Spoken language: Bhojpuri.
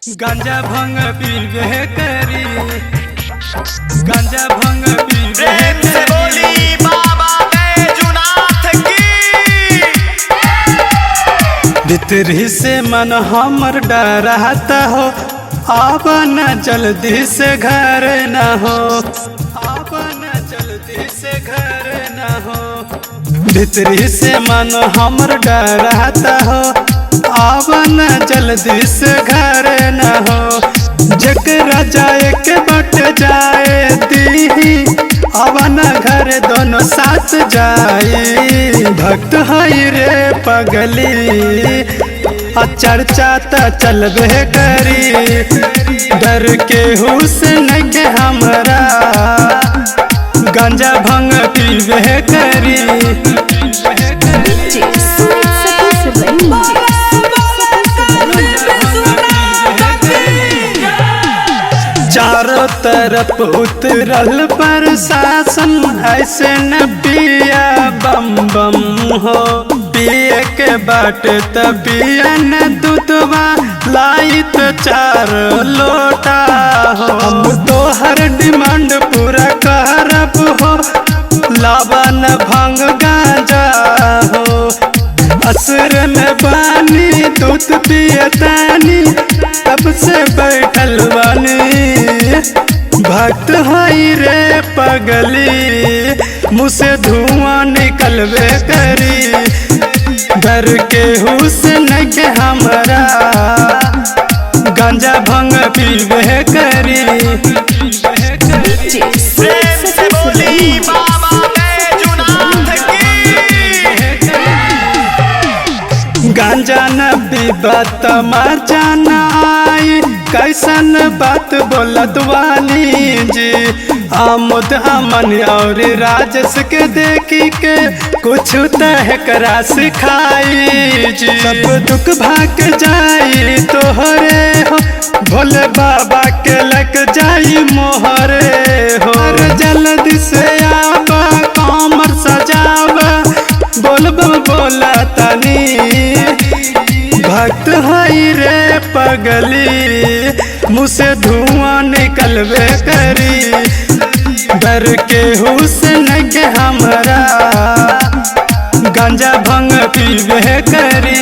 गांजा भंग पीबे करी, गांजा भंग पीबे प्रेम से बोली बाबा बैजूनाथ की। भीतरी से मन हमर डराता हो, अब न जल्दी से घर न हो, अब न जल्दी से घर न हो। भीतरी से मन हमर डराता हो, अब न जल्दी से घर न हो। जकरा जाए के बट जाए दी, अब न घर दोनों साथ जाए। भक्त हई रे पगली, चर्चा त चलबे करी, डर के हुस नगे हमरा, गांजा भंग पीबे करी। चारों तरफ उतरल प्रशासन, ऐसे न पिया बम बम हो। पिए के बाट तबिया न दूधवा, लाई तो 4 लोटा हो। हम तो हर डिमांड पूरा करब हो, लावा न भंग गांजा हो। असर में बानी दूध पियतानी, तब से बैठल बानी। भक्त हई रे पगली, मुँह से धुआं निकलबे करी, डर के हुस नगे हमरा, गांजा भंग पीबे करी। प्रेम से बोली बाबा बैजूनाथ की। गांजा न पीबा तमाचा न आई, कैसन बात बोलत वाली जी। आमोद अमन और राजस के देखी के, कुछ तहकरा सिखाई जी। सब दुख भाग जाई तोहरे हो, भोले बाबा के लग जाई मोहरे हो। जल्दी से आबा कमर सजावा, बोलबम बोला तनी। भक्त हई रे पगली, मुँह से धुआं निकलबे करी, डर के हुस नगे हमरा, गांजा भंग पीबे करी।